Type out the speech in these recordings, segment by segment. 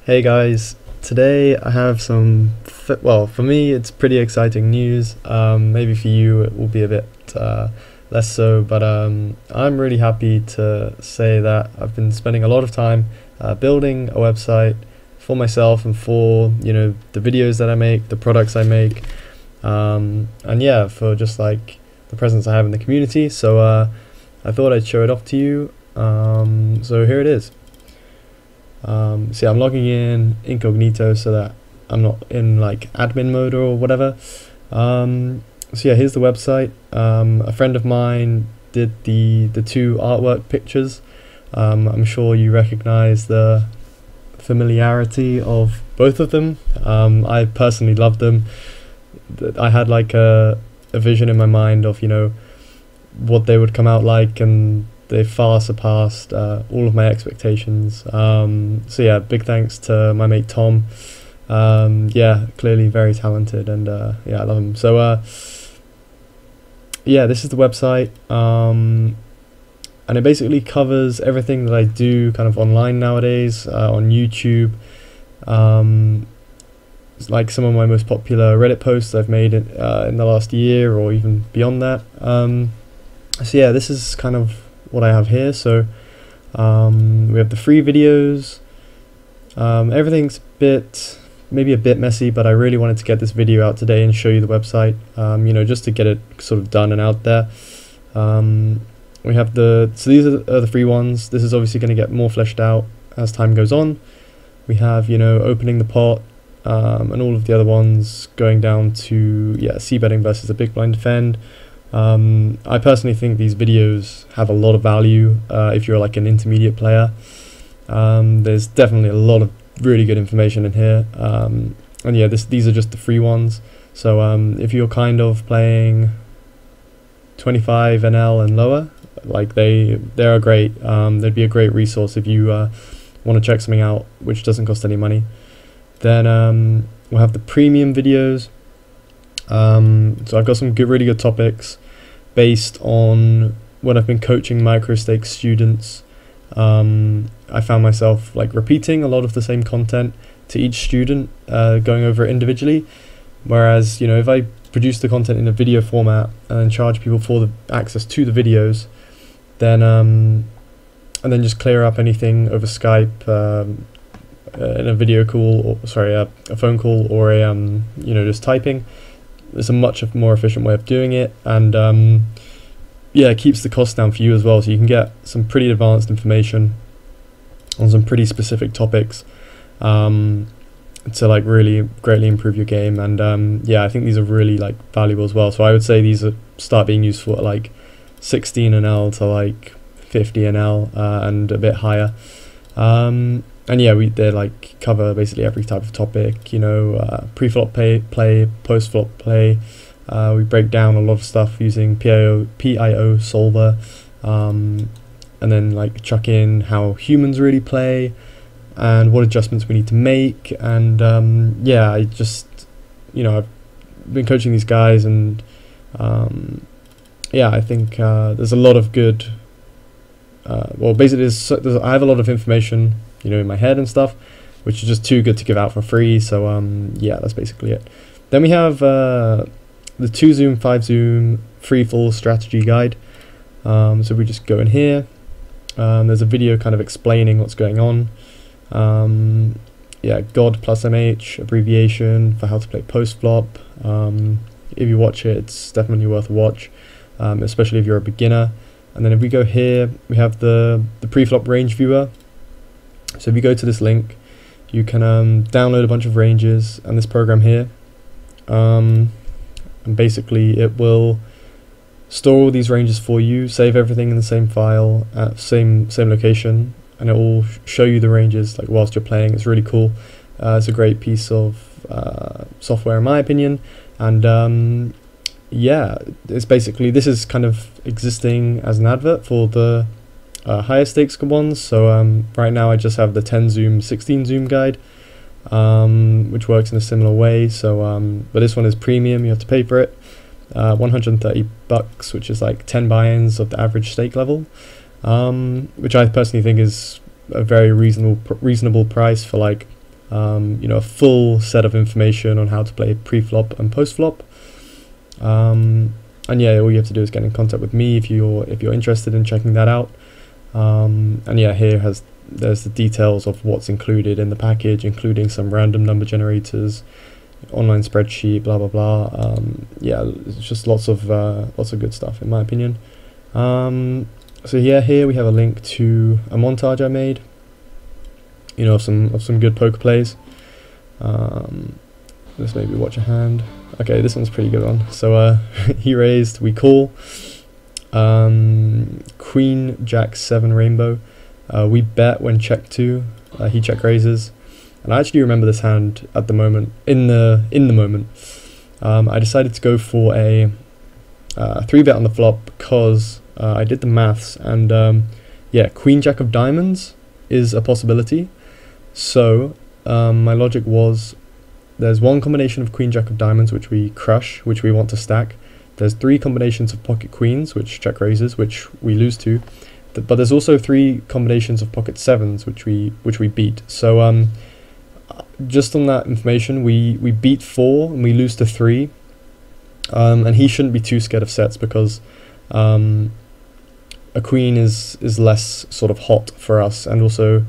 Hey guys, today I have well, for me it's pretty exciting news. Maybe for you it will be a bit less so, but I'm really happy to say that I've been spending a lot of time building a website for myself and for, the videos that I make, the products I make, and yeah, for just like the presence I have in the community. So I thought I'd show it off to you. So here it is. See, I'm logging in incognito so that I'm not in like admin mode or whatever. So yeah, here's the website. A friend of mine did the two artwork pictures. I'm sure you recognize the familiarity of both of them. I personally love them. I had like a vision in my mind of what they would come out like, and they far surpassed all of my expectations. So yeah, big thanks to my mate Tom. Yeah, clearly very talented, and yeah, I love him. So yeah, this is the website, and it basically covers everything that I do kind of online nowadays, on YouTube. It's like some of my most popular Reddit posts I've made in the last year or even beyond that. So yeah, this is kind of what I have here. So we have the free videos. Everything's maybe a bit messy, but I really wanted to get this video out today and show you the website, just to get it sort of done and out there. We have so these are the free ones. This is obviously going to get more fleshed out as time goes on. We have opening the pot, and all of the other ones going down to c-betting versus a big blind defend. I personally think these videos have a lot of value if you're like an intermediate player. There's definitely a lot of really good information in here, and yeah, these are just the free ones. So if you're kind of playing 25 NL and lower, like they're great. They'd be a great resource if you want to check something out which doesn't cost any money. Then we'll have the premium videos. So I've got some really good topics based on when I've been coaching micro stakes students. I found myself like repeating a lot of the same content to each student, going over it individually, whereas if I produce the content in a video format and charge people for the access to the videos, then and then just clear up anything over Skype, in a video call, or sorry, a phone call, or a just typing. It's a much more efficient way of doing it, and yeah, it keeps the cost down for you as well, so you can get some pretty advanced information on some pretty specific topics, to like really greatly improve your game. And yeah, I think these are really like valuable as well. So I would say these start being useful at like 16 NL to like 50 NL, and a bit higher. And yeah, they like cover basically every type of topic, pre-flop play, post-flop play. We break down a lot of stuff using PIO solver, and then like chuck in how humans really play and what adjustments we need to make. And yeah, I just I've been coaching these guys, and yeah, I think there's a lot of good, well, basically I have a lot of information in my head and stuff, which is just too good to give out for free. So yeah, that's basically it. Then we have the 2 zoom 5 zoom free fall strategy guide. So we just go in here. There's a video kind of explaining what's going on. Yeah, God plus MH abbreviation for how to play post flop. If you watch it, it's definitely worth a watch, especially if you're a beginner. And then if we go here, we have the pre-flop range viewer. So if you go to this link, you can download a bunch of ranges and this program here, and basically it will store all these ranges for you, save everything in the same file at same location, and it will show you the ranges like whilst you're playing. It's really cool. It's a great piece of software in my opinion, and yeah, it's basically, this is kind of existing as an advert for the higher stakes ones. So right now I just have the 10 zoom 16 zoom guide, which works in a similar way. So but this one is premium, you have to pay for it, $130, which is like 10 buy-ins of the average stake level, which I personally think is a very reasonable price for like you know, a full set of information on how to play pre-flop and post-flop. And yeah, all you have to do is get in contact with me if you're interested in checking that out. And yeah, there's the details of what's included in the package, including some random number generators, online spreadsheet, blah blah blah. Yeah, it's just lots of good stuff in my opinion. So yeah, here we have a link to a montage I made, you know, of some good poker plays. Let's maybe watch a hand. Okay, this one's a pretty good one. So he raised, we call, Queen Jack 7 rainbow. We bet when check 2. He check raises, and I actually remember this hand at the moment. In the moment, I decided to go for a 3-bet on the flop because I did the maths, and yeah, Queen Jack of diamonds is a possibility. So my logic was, there's one combination of Queen Jack of diamonds which we crush, which we want to stack. There's 3 combinations of pocket queens which check raises, which we lose to. But there's also 3 combinations of pocket 7s which we beat. So just on that information, we beat 4 and we lose to 3. And he shouldn't be too scared of sets because a queen is less sort of hot for us, and also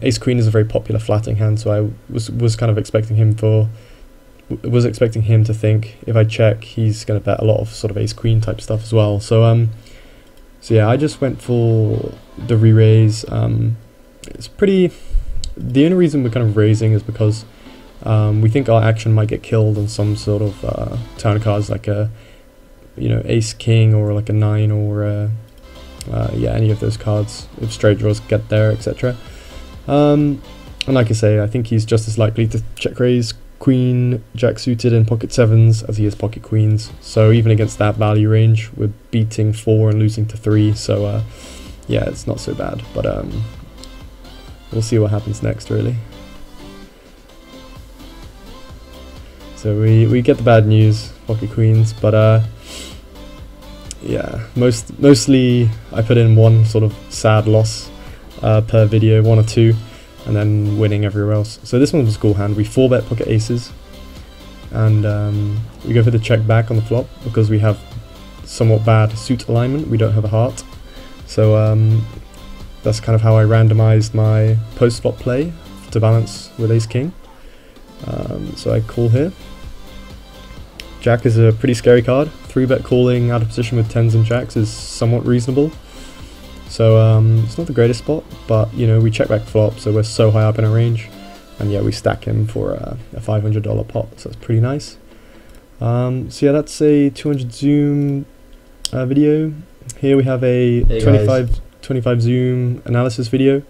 ace queen is a very popular flatting hand, so I was kind of expecting him to think if I check he's going to bet a lot of sort of ace queen type stuff as well. So yeah, I just went for the re-raise. It's pretty, the only reason we're kind of raising is because we think our action might get killed on some sort of turn cards, like a, you know, ace king or like a 9 or yeah, any of those cards if straight draws get there, etc. And like I say, I think he's just as likely to check raise Queen Jack suited in pocket 7s as he is pocket queens. So even against that value range, we're beating 4 and losing to 3. So yeah, it's not so bad. But we'll see what happens next, really. So we get the bad news, pocket queens, but yeah, mostly I put in one sort of sad loss per video, 1 or 2, and then winning everywhere else. So this one was a cool hand. We 4-bet pocket aces, and we go for the check back on the flop because we have somewhat bad suit alignment. We don't have a heart, so that's kind of how I randomized my post flop play to balance with ace king. So I call here. Jack is a pretty scary card. 3-bet calling out of position with 10s and jacks is somewhat reasonable. So it's not the greatest spot, but you know, we check back flop, so we're so high up in our range, and yeah, we stack him for a $500 pot, so that's pretty nice. So yeah, that's a 200 zoom video. Here we have a 25 zoom analysis video.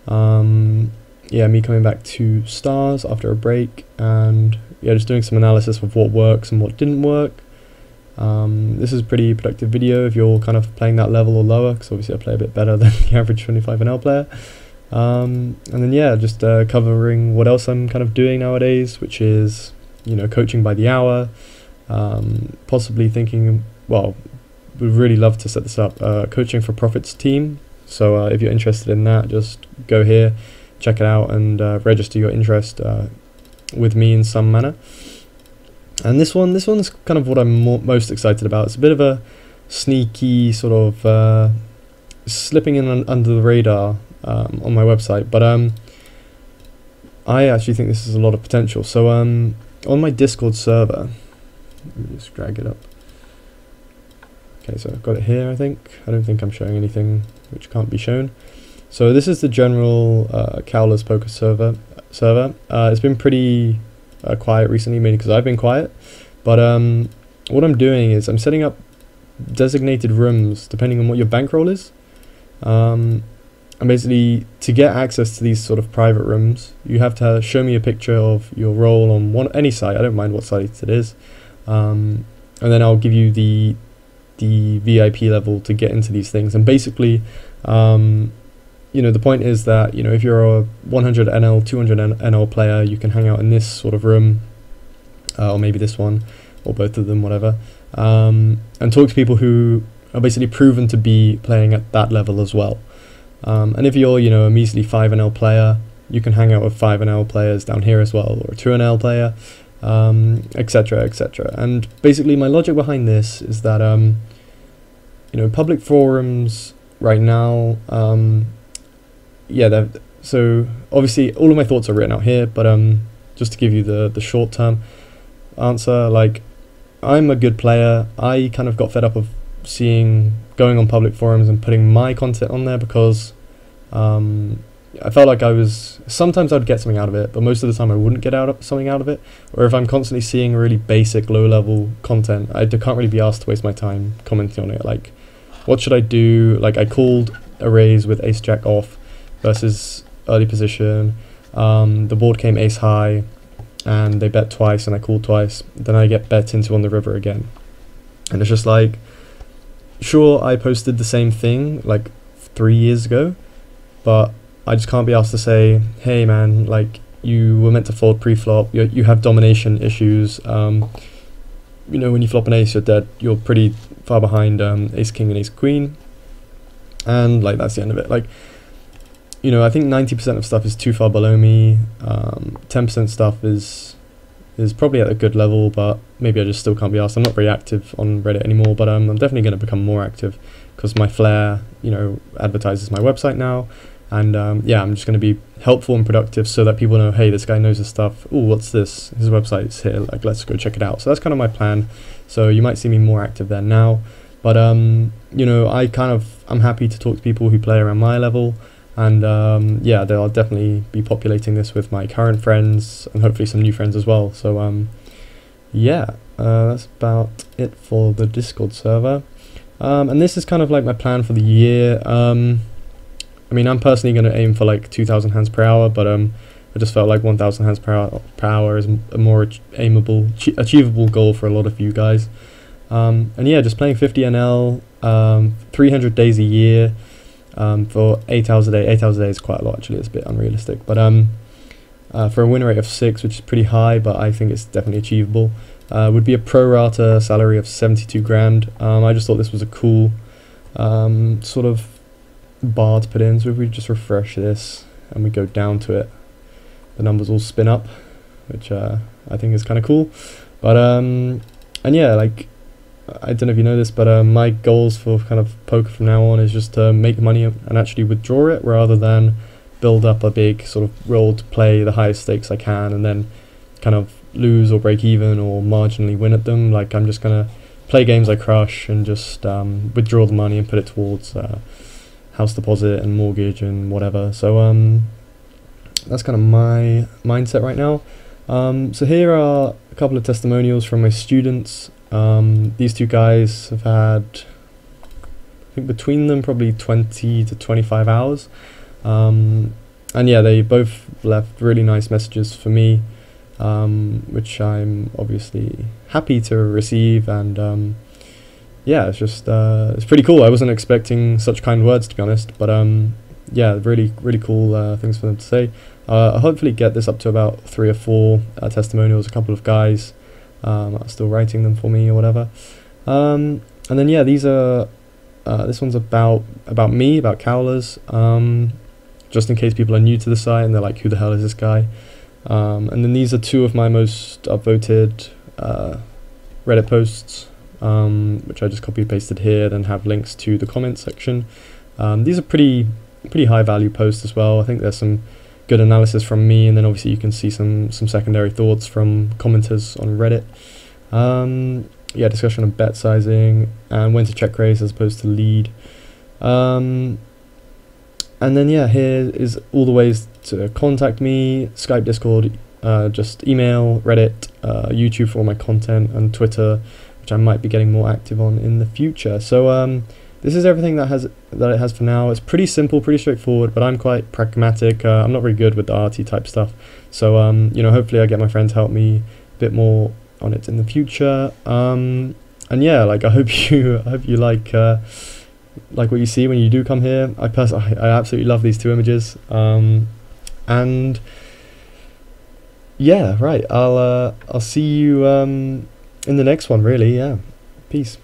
Yeah, me coming back to stars after a break, and yeah, just doing some analysis of what works and what didn't work. This is a pretty productive video if you're kind of playing that level or lower, because obviously I play a bit better than the average 25NL player. And then yeah, just covering what else I'm kind of doing nowadays, which is, you know, coaching by the hour, possibly thinking, well, would really love to set this up, coaching for profits team. So if you're interested in that, just go here, check it out, and register your interest with me in some manner. And this one's kind of what I'm most excited about. It's a bit of a sneaky sort of slipping in under the radar on my website, but I actually think this is a lot of potential. So on my Discord server, let me just drag it up. Okay, so I've got it here, I think. I don't think I'm showing anything which can't be shown. So this is the general CwlrsPoker server. It's been pretty quiet recently, mainly because I've been quiet. But what I'm doing is I'm setting up designated rooms depending on what your bankroll is. And basically, to get access to these sort of private rooms, you have to show me a picture of your roll on any site. I don't mind what site it is, and then I'll give you the VIP level to get into these things. And basically, you know, the point is that, you know, if you're a 100 NL, 200 NL player, you can hang out in this sort of room, or maybe this one, or both of them, whatever, and talk to people who are basically proven to be playing at that level as well. And if you're, you know, a measly 5 NL player, you can hang out with 5NL players down here as well, or a 2NL player, etc, etc. And basically my logic behind this is that public forums right now, so obviously all of my thoughts are written out here, but just to give you the short term answer, like, I'm a good player. I kind of got fed up of going on public forums and putting my content on there, because I felt like sometimes I'd get something out of it, but most of the time I wouldn't get something out of it. Or if I'm constantly seeing really basic, low-level content, I can't really be asked to waste my time commenting on it. Like, what should I do? Like, I called a raise with ace-jack off versus early position. The board came ace-high, and they bet twice, and I called twice. Then I get bet into on the river again. And it's just like, sure, I posted the same thing like 3 years ago, but I just can't be asked to say, hey man, like, you were meant to fold pre-flop, you have domination issues, when you flop an ace, you're pretty far behind ace king and ace queen, and like, that's the end of it. Like, I think 90% of stuff is too far below me, 10% stuff is probably at a good level, but maybe I just still can't be asked. I'm not very active on Reddit anymore, but I'm definitely going to become more active, because my flair, advertises my website now. And I'm just going to be helpful and productive, so that people know, hey, this guy knows his stuff. Oh, what's this? His website's here. Like, let's go check it out. So that's kind of my plan. So you might see me more active there now. But I'm happy to talk to people who play around my level. And they'll definitely be populating this with my current friends and hopefully some new friends as well. So that's about it for the Discord server. And this is kind of like my plan for the year. I'm personally going to aim for like 2,000 hands per hour, but I just felt like 1,000 hands per hour is a more achievable goal for a lot of you guys. Just playing 50 NL, 300 days a year, for 8 hours a day. 8 hours a day is quite a lot, actually. It's a bit unrealistic, but for a win rate of 6, which is pretty high, but I think it's definitely achievable, would be a pro rata salary of 72 grand. I just thought this was a cool sort of bar to put in. So if we just refresh this and we go down to it, the numbers all spin up, which I think is kind of cool. But like, I don't know if you know this, but my goals for kind of poker from now on is just to make money and actually withdraw it, rather than build up a big sort of roll to play the highest stakes I can and then kind of lose or break even or marginally win at them. Like, I'm just gonna play games I crush and just withdraw the money and put it towards house deposit and mortgage and whatever. So that's kind of my mindset right now. So here are a couple of testimonials from my students. These two guys have had, I think between them, probably 20 to 25 hours. They both left really nice messages for me, which I'm obviously happy to receive. And it's just it's pretty cool. I wasn't expecting such kind words, to be honest, but really cool things for them to say. I'll hopefully get this up to about 3 or 4 testimonials. A couple of guys are still writing them for me or whatever. And then these are this one's about me, about Cwlrs, just in case people are new to the site and they're like, who the hell is this guy? And then these are 2 of my most upvoted Reddit posts, which I just copy and pasted here, then have links to the comments section. These are pretty high value posts as well. I think there's some good analysis from me, and then obviously you can see some secondary thoughts from commenters on Reddit. Discussion of bet sizing and when to check raise as opposed to lead. And then here is all the ways to contact me: Skype, Discord, just email, Reddit, YouTube for all my content, and Twitter, which I might be getting more active on in the future. So this is everything that it has for now. It's pretty simple, pretty straightforward, but I'm quite pragmatic. I'm not very good with the arty type stuff, so hopefully I get my friend to help me a bit more on it in the future. I hope you like what you see when you do come here. I absolutely love these 2 images. I'll see you in the next one, really. Peace.